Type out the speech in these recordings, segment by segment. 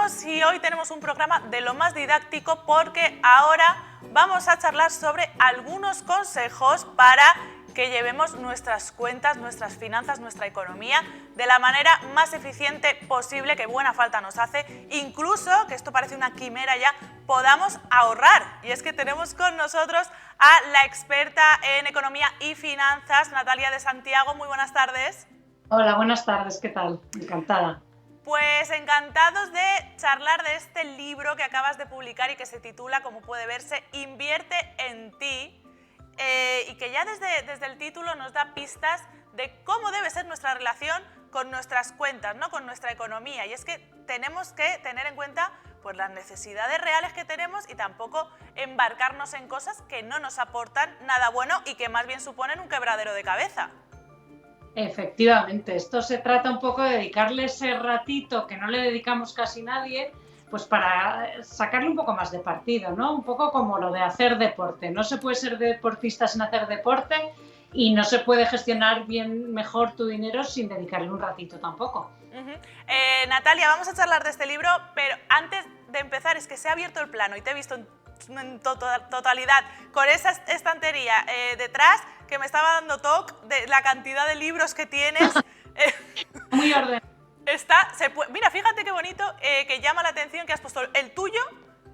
estamos y hoy tenemos un programa de lo más didáctico porque ahora vamos a charlar sobre algunos consejos para que llevemos nuestras cuentas, nuestras finanzas, nuestra economía de la manera más eficiente posible, que buena falta nos hace, incluso, que esto parece una quimera ya, podamos ahorrar. Y es que tenemos con nosotros a la experta en economía y finanzas, Natalia de Santiago. Muy buenas tardes. Hola, buenas tardes, ¿qué tal? Encantada. Pues encantados de charlar de este libro que acabas de publicar y que se titula, como puede verse, Invierte en ti, y que ya desde el título nos da pistas de cómo debe ser nuestra relación con nuestras cuentas, ¿no? Con nuestra economía. Y es que tenemos que tener en cuenta pues, las necesidades reales que tenemos y tampoco embarcarnos en cosas que no nos aportan nada bueno y que más bien suponen un quebradero de cabeza. Efectivamente, esto se trata un poco de dedicarle ese ratito que no le dedicamos casi nadie, pues para sacarle un poco más de partido, ¿no? Un poco como lo de hacer deporte. No se puede ser deportista sin hacer deporte y no se puede gestionar bien mejor tu dinero sin dedicarle un ratito tampoco. Natalia, vamos a charlar de este libro, pero antes de empezar es que se ha abierto el plano y te he visto en totalidad con esa estantería detrás que me estaba dando toque de la cantidad de libros que tienes. Muy ordenado. Mira, fíjate qué bonito, que llama la atención que has puesto el tuyo.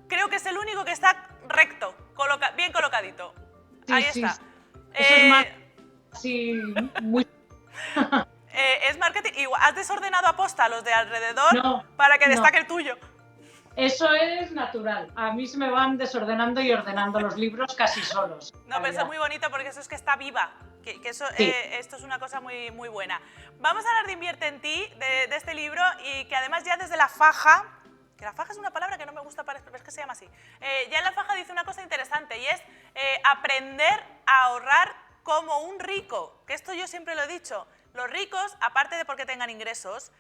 Creo que es el único que está recto, bien colocadito. Sí, ahí sí, está. sí. Eso es más, sí, muy... Es marketing. Igual, ¿has desordenado aposta los de alrededor No, para que destaque no. el tuyo? Eso es natural. A mí se me van desordenando y ordenando los libros casi solos. No, pero eso es muy bonito porque eso es que está viva. Que eso, sí. Esto es una cosa muy, muy buena. Vamos a hablar de Invierte en ti, de este libro, y que además ya desde la faja, que la faja es una palabra que no me gusta, pero es que se llama así, ya en la faja dice una cosa interesante y es aprender a ahorrar como un rico, que esto yo siempre lo he dicho. Los ricos, aparte de porque tengan ingresos,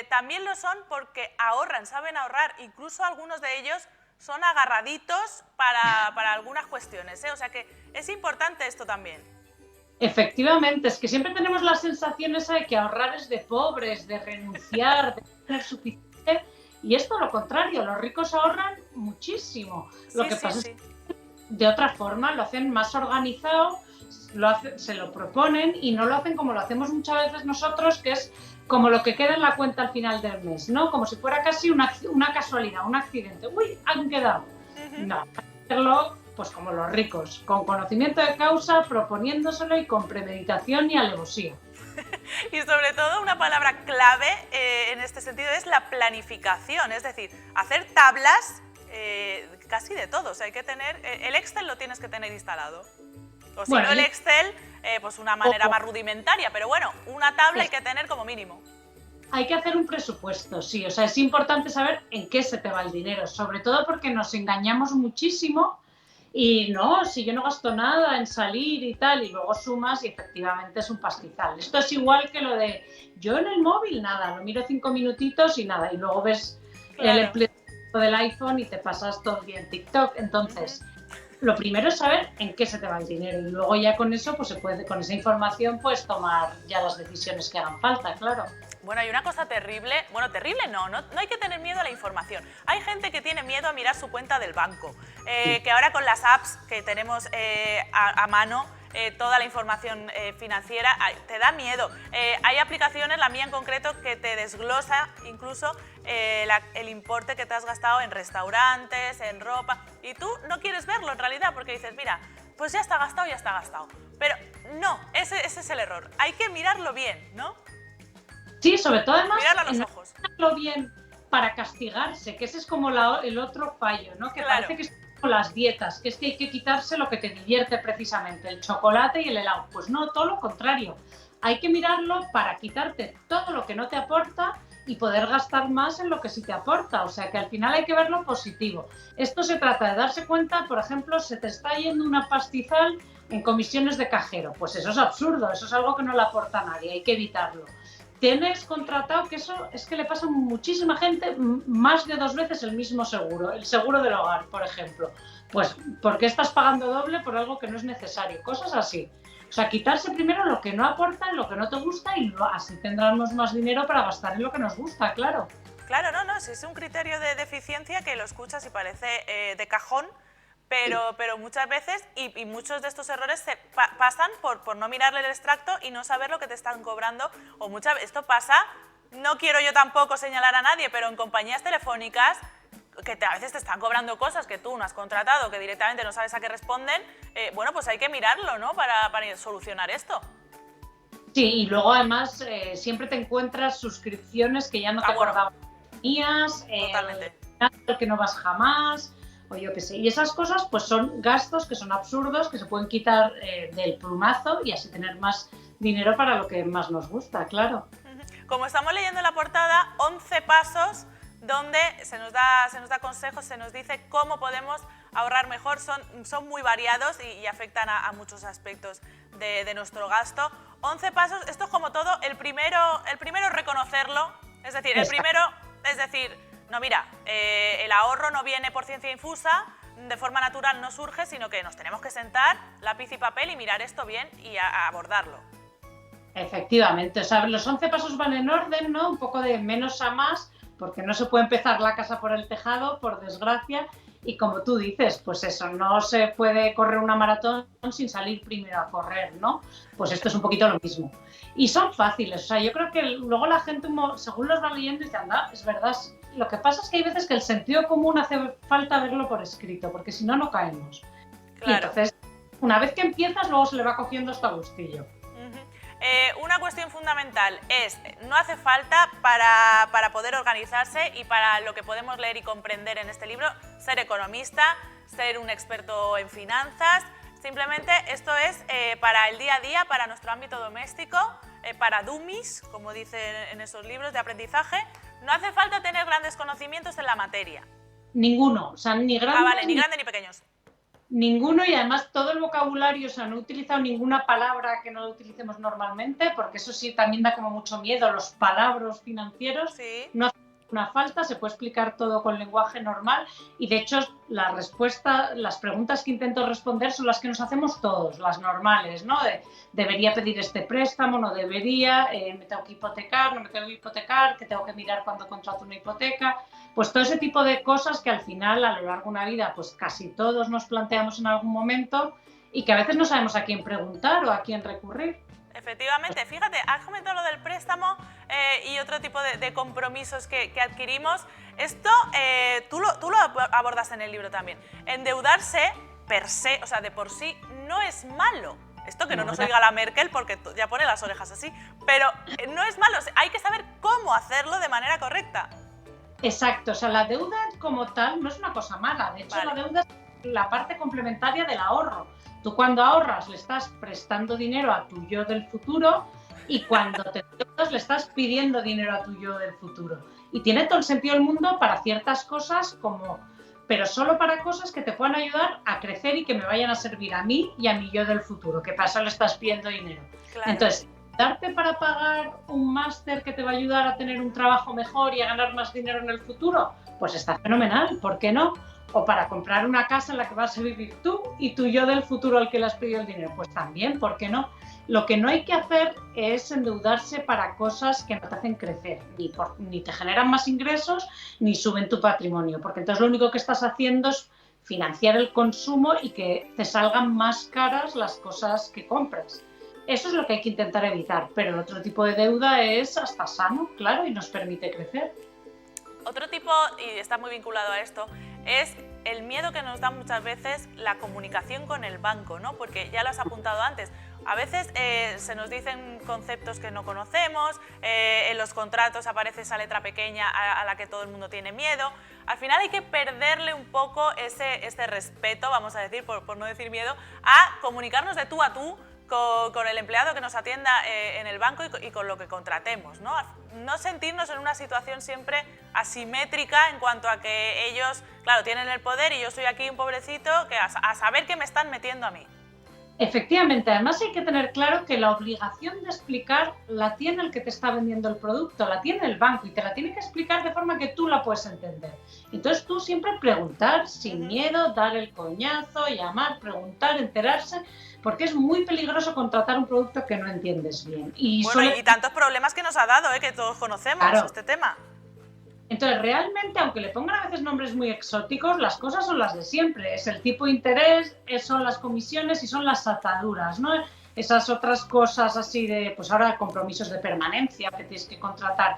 también lo son porque ahorran, saben ahorrar, incluso algunos de ellos son agarraditos para algunas cuestiones, ¿eh? O sea que es importante esto también. Efectivamente, es que siempre tenemos la sensación esa de que ahorrar es de pobres, de renunciar, de tener suficiente, y es todo lo contrario, los ricos ahorran muchísimo. Lo que pasa es que de otra forma lo hacen más organizado, se lo proponen y no lo hacen como lo hacemos muchas veces nosotros, que es como lo que queda en la cuenta al final del mes, ¿no? Como si fuera casi una casualidad, un accidente. ¡Uy, han quedado! No, hacerlo pues como los ricos, con conocimiento de causa, proponiéndoselo y con premeditación y alevosía. Y sobre todo una palabra clave en este sentido es la planificación, es decir, hacer tablas casi de todo. O sea, hay que tener, el Excel lo tienes que tener instalado. O si no el Excel, pues una manera más rudimentaria, pero bueno, una tabla hay que tener como mínimo. Hay que hacer un presupuesto, sí, o sea, es importante saber en qué se te va el dinero, sobre todo porque nos engañamos muchísimo y no, si yo no gasto nada en salir y tal, y luego sumas y efectivamente es un pastizal. Esto es igual que lo de yo en el móvil nada, lo miro 5 minutitos y nada, y luego ves el empleo del iPhone y te pasas todo el día en TikTok. Entonces, lo primero es saber en qué se te va el dinero y luego ya con eso, pues se puede, con esa información, pues tomar ya las decisiones que hagan falta, claro. Bueno, hay una cosa terrible, bueno, terrible no hay que tener miedo a la información. Hay gente que tiene miedo a mirar su cuenta del banco, que ahora con las apps que tenemos a mano, toda la información financiera, te da miedo. Hay aplicaciones, la mía en concreto, que te desglosa incluso el importe que te has gastado en restaurantes, en ropa, y tú no quieres verlo en realidad porque dices, mira, pues ya está gastado, ya está gastado. Pero no, ese es el error. Hay que mirarlo bien, ¿no? Sí, sobre todo además mirarlo a los ojos. Mirarlo bien para castigarse, que ese es como el otro fallo, ¿no? Que parece que es como las dietas, que es que hay que quitarse lo que te divierte precisamente, el chocolate y el helado. Pues no, todo lo contrario. Hay que mirarlo para quitarte todo lo que no te aporta y poder gastar más en lo que sí te aporta. O sea que al final hay que verlo positivo. Esto se trata de darse cuenta, por ejemplo, se te está yendo una pastizal en comisiones de cajero. Pues eso es absurdo, eso es algo que no le aporta a nadie, hay que evitarlo. Tienes contratado, que eso es que le pasa a muchísima gente, más de 2 veces el mismo seguro, el seguro del hogar, por ejemplo. Pues, ¿por qué estás pagando doble por algo que no es necesario? Cosas así. O sea, quitarse primero lo que no aporta, lo que no te gusta y así tendremos más dinero para gastar en lo que nos gusta, claro. Claro, no, si es un criterio de eficiencia que lo escuchas y parece de cajón, pero muchas veces, y muchos de estos errores pasan por no mirarle el extracto y no saber lo que te están cobrando, o esto pasa, no quiero yo tampoco señalar a nadie, pero en compañías telefónicas que a veces te están cobrando cosas que tú no has contratado, que directamente no sabes a qué responden, bueno, pues hay que mirarlo, ¿no?, para solucionar esto. Sí, y luego además siempre te encuentras suscripciones que ya no te acordabas que tenías, el que no vas jamás, o yo qué sé. Y esas cosas pues son gastos que son absurdos, que se pueden quitar del plumazo y así tener más dinero para lo que más nos gusta, claro. Como estamos leyendo en la portada, 11 pasos donde se nos da consejos, se nos dice cómo podemos ahorrar mejor, son muy variados y afectan a muchos aspectos de nuestro gasto. 11 pasos, esto es como todo, el primero es reconocerlo, es decir, no, mira, el ahorro no viene por ciencia infusa, de forma natural no surge, sino que nos tenemos que sentar, lápiz y papel y mirar esto bien y abordarlo. Efectivamente, o sea, los 11 pasos van en orden, ¿no? Un poco de menos a más, porque no se puede empezar la casa por el tejado, por desgracia, y como tú dices, pues eso, no se puede correr una maratón sin salir primero a correr, ¿no? Pues esto es un poquito lo mismo. Y son fáciles, o sea, yo creo que luego la gente, según los va leyendo, dice, anda, es verdad. Lo que pasa es que hay veces que el sentido común hace falta verlo por escrito, porque si no, no caemos. Claro. Y entonces, una vez que empiezas, luego se le va cogiendo hasta gustillo. Una cuestión fundamental es, no hace falta para poder organizarse y para lo que podemos leer y comprender en este libro, ser economista, ser un experto en finanzas, simplemente esto es para el día a día, para nuestro ámbito doméstico, para dummies, como dicen en esos libros de aprendizaje, no hace falta tener grandes conocimientos en la materia. Ninguno, o sea, ni grandes ni grandes ni pequeños. Ninguno, y además todo el vocabulario, o sea, no he utilizado ninguna palabra que no utilicemos normalmente, porque eso sí también da como mucho miedo, los palabras financieros. Sí. No hace una falta, se puede explicar todo con lenguaje normal y de hecho las preguntas que intento responder son las que nos hacemos todos, las normales, ¿no? ¿Debería pedir este préstamo? ¿No debería? ¿Me tengo que hipotecar? ¿No me tengo que hipotecar? ¿Qué tengo que mirar cuando contrato una hipoteca? Pues todo ese tipo de cosas que al final, a lo largo de una vida, pues casi todos nos planteamos en algún momento y que a veces no sabemos a quién preguntar o a quién recurrir. Efectivamente, fíjate, has comentado lo del préstamo y otro tipo de compromisos que adquirimos. Esto tú lo abordas en el libro también. Endeudarse per se, o sea, de por sí, no es malo. Esto que no nos oiga la Merkel porque ya pone las orejas así, pero no es malo, hay que saber cómo hacerlo de manera correcta. Exacto, o sea, la deuda como tal no es una cosa mala, de hecho la deuda es la parte complementaria del ahorro. Tú cuando ahorras le estás prestando dinero a tu yo del futuro y cuando te endeudas le estás pidiendo dinero a tu yo del futuro. Y tiene todo el sentido del mundo para ciertas cosas pero solo para cosas que te puedan ayudar a crecer y que me vayan a servir a mí y a mi yo del futuro, que para eso le estás pidiendo dinero. Claro. Entonces, darte para pagar un máster que te va a ayudar a tener un trabajo mejor y a ganar más dinero en el futuro, pues está fenomenal, ¿por qué no? O para comprar una casa en la que vas a vivir tú y tu yo del futuro al que le has pedido el dinero, pues también, ¿por qué no? Lo que no hay que hacer es endeudarse para cosas que no te hacen crecer, ni te generan más ingresos, ni suben tu patrimonio, porque entonces lo único que estás haciendo es financiar el consumo y que te salgan más caras las cosas que compras. Eso es lo que hay que intentar evitar, pero el otro tipo de deuda es hasta sano, claro, y nos permite crecer. Otro tipo, y está muy vinculado a esto, es el miedo que nos da muchas veces la comunicación con el banco, ¿no? Porque ya lo has apuntado antes, a veces se nos dicen conceptos que no conocemos, en los contratos aparece esa letra pequeña a la que todo el mundo tiene miedo. Al final hay que perderle un poco ese respeto, vamos a decir, por no decir miedo, a comunicarnos de tú a tú con el empleado que nos atienda en el banco y con lo que contratemos, ¿no? No sentirnos en una situación siempre asimétrica en cuanto a que ellos, claro, tienen el poder y yo soy aquí un pobrecito que a saber qué me están metiendo a mí. Efectivamente, además hay que tener claro que la obligación de explicar la tiene el que te está vendiendo el producto, la tiene el banco y te la tiene que explicar de forma que tú la puedes entender. Entonces tú siempre preguntar sin miedo, dar el coñazo, llamar, preguntar, enterarse, porque es muy peligroso contratar un producto que no entiendes bien. Y tantos problemas que nos ha dado, que todos conocemos, claro, este tema. Entonces, realmente, aunque le pongan a veces nombres muy exóticos, las cosas son las de siempre. Es el tipo de interés, son las comisiones y son las ataduras, ¿no? Esas otras cosas así de, pues ahora compromisos de permanencia, que tienes que contratar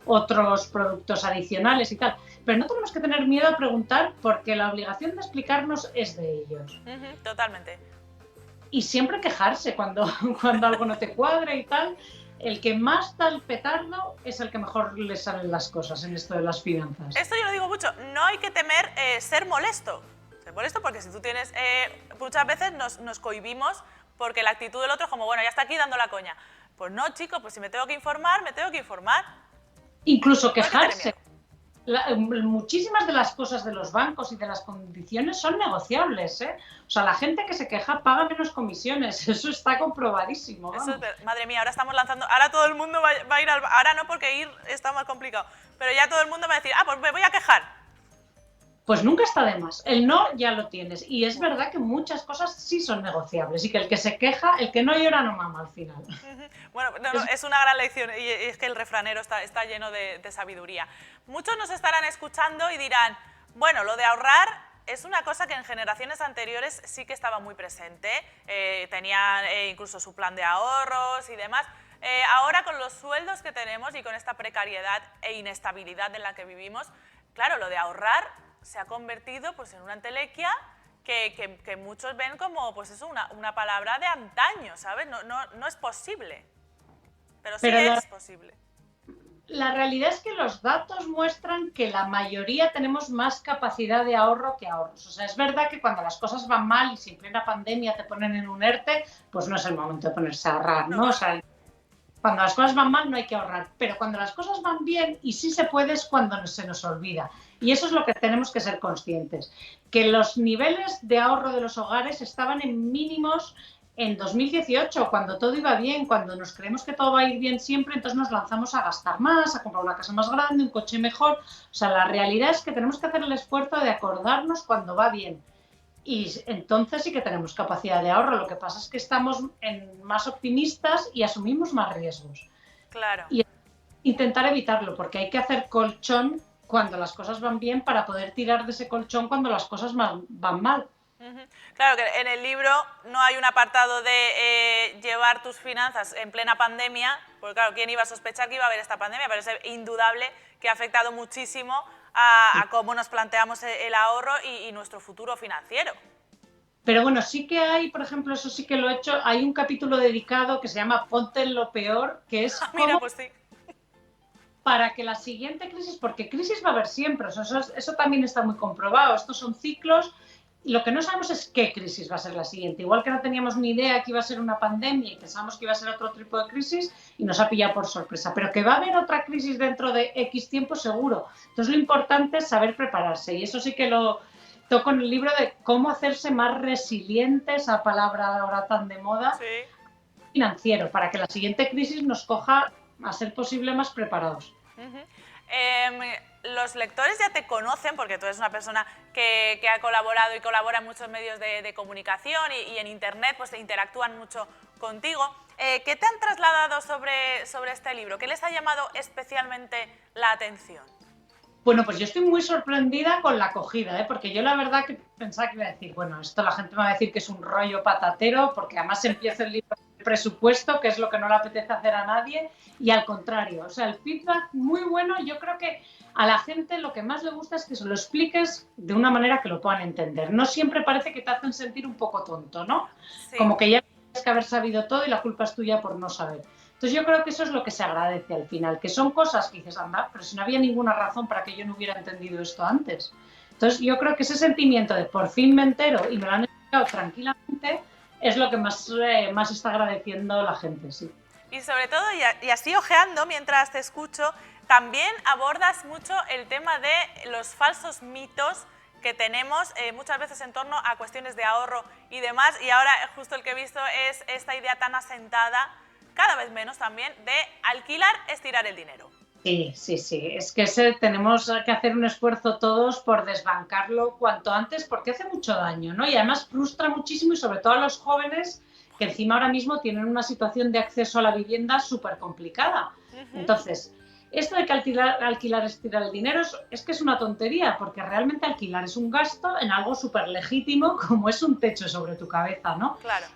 otros productos adicionales y tal. Pero no tenemos que tener miedo a preguntar porque la obligación de explicarnos es de ellos. Totalmente. Y siempre quejarse cuando algo no te cuadra y tal. El que más da el petardo es el que mejor le salen las cosas en esto de las finanzas. Esto yo lo digo mucho, no hay que temer ser molesto. Ser molesto porque si tú tienes... muchas veces nos cohibimos porque la actitud del otro es como, bueno, ya está aquí dando la coña. Pues no, chicos, pues si me tengo que informar, me tengo que informar. Incluso quejarse. Muchísimas de las cosas de los bancos y de las condiciones son negociables, ¿eh? O sea, la gente que se queja paga menos comisiones, eso está comprobadísimo. Eso, madre mía, ahora estamos lanzando, ahora todo el mundo va a ir al... Ahora no, porque ir está más complicado, pero ya todo el mundo va a decir, pues me voy a quejar. Pues nunca está de más, el no ya lo tienes, y es verdad que muchas cosas sí son negociables, y que el que se queja, el que no llora no mama al final. Bueno, es una gran lección, y es que el refranero está lleno de sabiduría. Muchos nos estarán escuchando y dirán, bueno, lo de ahorrar es una cosa que en generaciones anteriores sí que estaba muy presente, tenían incluso su plan de ahorros y demás. Ahora con los sueldos que tenemos y con esta precariedad e inestabilidad en la que vivimos, claro, lo de ahorrar se ha convertido pues, en una entelequia que muchos ven como pues eso, una palabra de antaño, ¿sabes? No es posible, pero sí es posible. La realidad es que los datos muestran que la mayoría tenemos más capacidad de ahorro que ahorros. O sea, es verdad que cuando las cosas van mal y si en plena pandemia te ponen en un ERTE, pues no es el momento de ponerse a ahorrar, ¿no? O sea, cuando las cosas van mal no hay que ahorrar, pero cuando las cosas van bien y sí se puede es cuando se nos olvida. Y eso es lo que tenemos que ser conscientes, que los niveles de ahorro de los hogares estaban en mínimos en 2018, cuando todo iba bien, cuando nos creemos que todo va a ir bien siempre, entonces nos lanzamos a gastar más, a comprar una casa más grande, un coche mejor. O sea, la realidad es que tenemos que hacer el esfuerzo de acordarnos cuando va bien. Y entonces sí que tenemos capacidad de ahorro. Lo que pasa es que estamos más optimistas y asumimos más riesgos. Claro. Y intentar evitarlo, porque hay que hacer colchón cuando las cosas van bien para poder tirar de ese colchón cuando las cosas van mal. Claro que en el libro no hay un apartado de llevar tus finanzas en plena pandemia, porque claro, ¿quién iba a sospechar que iba a haber esta pandemia? Pero es indudable que ha afectado muchísimo a cómo nos planteamos el ahorro y nuestro futuro financiero. Pero bueno, sí que hay, por ejemplo, eso sí que lo he hecho, hay un capítulo dedicado que se llama Ponte en lo peor, que es Mira, pues sí. Para que la siguiente crisis, porque crisis va a haber siempre, o sea, eso también está muy comprobado, estos son ciclos. Lo que no sabemos es qué crisis va a ser la siguiente. Igual que no teníamos ni idea que iba a ser una pandemia y pensábamos que iba a ser otro tipo de crisis y nos ha pillado por sorpresa. Pero que va a haber otra crisis dentro de X tiempo seguro. Entonces lo importante es saber prepararse. Y eso sí que lo toco en el libro de cómo hacerse más resiliente, esa palabra ahora tan de moda, sí, financiero, para que la siguiente crisis nos coja a ser posible más preparados. Los lectores ya te conocen porque tú eres una persona que ha colaborado y colabora en muchos medios de comunicación y en internet pues interactúan mucho contigo. ¿Qué te han trasladado sobre este libro? ¿Qué les ha llamado especialmente la atención? Bueno, pues yo estoy muy sorprendida con la acogida, ¿eh? Porque yo la verdad que pensaba que iba a decir, bueno, esto la gente me va a decir que es un rollo patatero, porque además empieza el libro con el presupuesto, que es lo que no le apetece hacer a nadie, y al contrario, o sea, el feedback muy bueno. Yo creo que a la gente lo que más le gusta es que se lo expliques de una manera que lo puedan entender. No siempre parece que te hacen sentir un poco tonto, ¿no? Sí. Como que ya tienes que haber sabido todo y la culpa es tuya por no saber. Entonces yo creo que eso es lo que se agradece al final, que son cosas que dices, anda, pero si no había ninguna razón para que yo no hubiera entendido esto antes. Entonces yo creo que ese sentimiento de por fin me entero y me lo han explicado tranquilamente es lo que más está agradeciendo la gente, sí. Y sobre todo, y así ojeando mientras te escucho, también abordas mucho el tema de los falsos mitos que tenemos muchas veces en torno a cuestiones de ahorro y demás, y ahora justo el que he visto es esta idea tan asentada, cada vez menos también, de alquilar es tirar el dinero. Sí, es que tenemos que hacer un esfuerzo todos por desbancarlo cuanto antes, porque hace mucho daño, ¿no? Y además frustra muchísimo, y sobre todo a los jóvenes, que encima ahora mismo tienen una situación de acceso a la vivienda súper complicada. Entonces, Esto de que alquilar es tirar el dinero es que es una tontería, porque realmente alquilar es un gasto en algo súper legítimo, como es un techo sobre tu cabeza, ¿no? Claro.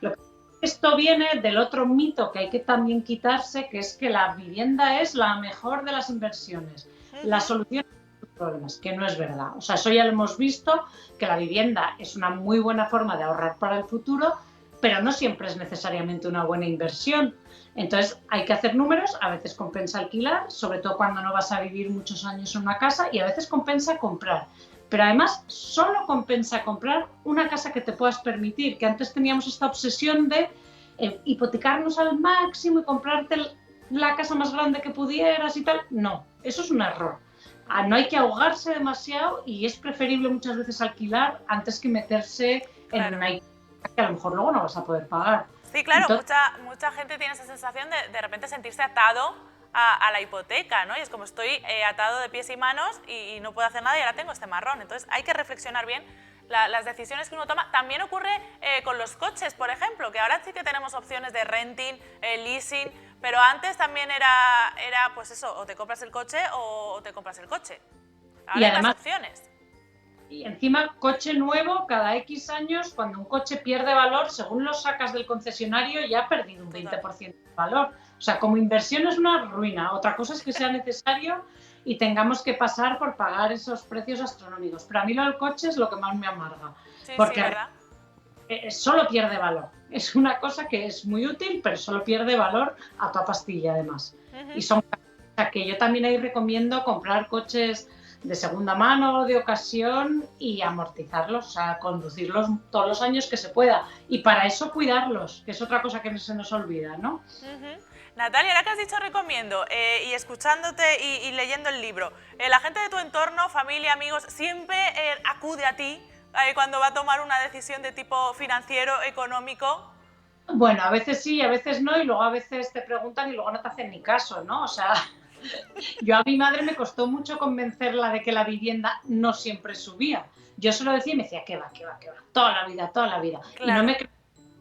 Esto viene del otro mito que hay que también quitarse, que es que la vivienda es la mejor de las inversiones, la solución a los problemas, que no es verdad. O sea, eso ya lo hemos visto, que la vivienda es una muy buena forma de ahorrar para el futuro, pero no siempre es necesariamente una buena inversión. Entonces hay que hacer números, a veces compensa alquilar, sobre todo cuando no vas a vivir muchos años en una casa, y a veces compensa comprar. Pero además solo compensa comprar una casa que te puedas permitir, que antes teníamos esta obsesión de hipotecarnos al máximo y comprarte la casa más grande que pudieras y tal. No, eso es un error. No hay que ahogarse demasiado y es preferible muchas veces alquilar antes que meterse en una hipoteca que a lo mejor luego no vas a poder pagar. Sí, claro, entonces, mucha gente tiene esa sensación de repente sentirse atado a la hipoteca, ¿no? Y es como estoy atado de pies y manos y no puedo hacer nada y ahora tengo este marrón. Entonces hay que reflexionar bien las decisiones que uno toma. También ocurre con los coches, por ejemplo, que ahora sí que tenemos opciones de renting, leasing, pero antes también era pues eso, o te compras el coche o te compras el coche. Ahora hay más opciones. Y encima, coche nuevo, cada X años, cuando un coche pierde valor, según lo sacas del concesionario, ya ha perdido un 20% de valor. O sea, como inversión es una ruina. Otra cosa es que sea necesario y tengamos que pasar por pagar esos precios astronómicos. Pero a mí lo del coche es lo que más me amarga. Sí, porque sí, ¿verdad? Solo pierde valor. Es una cosa que es muy útil, pero solo pierde valor a toda pastilla, además. Y son cosas que yo también ahí recomiendo comprar coches de segunda mano, de ocasión y amortizarlos, o sea, conducirlos todos los años que se pueda. Y para eso cuidarlos, que es otra cosa que se nos olvida, ¿no? Natalia, ahora que has dicho recomiendo, y escuchándote y leyendo el libro, la gente de tu entorno, familia, amigos, siempre acude a ti cuando va a tomar una decisión de tipo financiero, económico. Bueno, a veces sí, a veces no, y luego a veces te preguntan y luego no te hacen ni caso, ¿no? O sea, yo a mi madre me costó mucho convencerla de que la vivienda no siempre subía. Yo se lo decía y me decía, que va, toda la vida. Claro. Y no me creía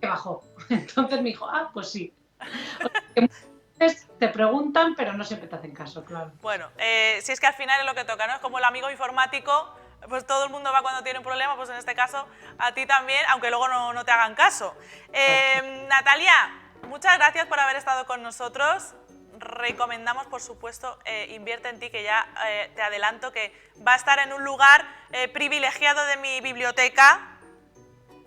que bajó. Entonces me dijo, pues sí. O sea, que muchas veces te preguntan, pero no siempre te hacen caso, claro. Bueno, si es que al final es lo que toca, ¿no? Es como el amigo informático, pues todo el mundo va cuando tiene un problema, pues en este caso a ti también, aunque luego no te hagan caso. Natalia, muchas gracias por haber estado con nosotros. Recomendamos, por supuesto, Invierte en ti, que ya te adelanto que va a estar en un lugar privilegiado de mi biblioteca.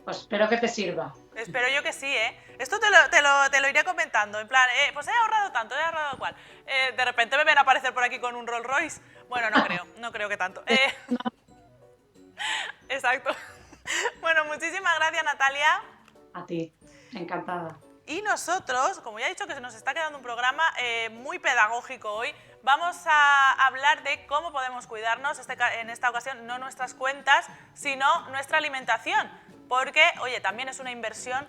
Pues espero que te sirva. Espero yo que sí, ¿eh? Esto te lo iré comentando, en plan, pues he ahorrado tanto, he ahorrado cual. De repente me ven a aparecer por aquí con un Rolls Royce. Bueno, no creo que tanto. Exacto. Bueno, muchísimas gracias, Natalia. A ti, encantada. Y nosotros, como ya he dicho que se nos está quedando un programa muy pedagógico hoy, vamos a hablar de cómo podemos cuidarnos, en esta ocasión no nuestras cuentas, sino nuestra alimentación. Porque, oye, también es una inversión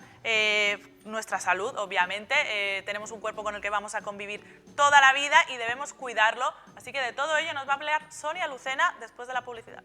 nuestra salud, obviamente. Tenemos un cuerpo con el que vamos a convivir toda la vida y debemos cuidarlo. Así que de todo ello nos va a hablar Sonia Lucena después de la publicidad.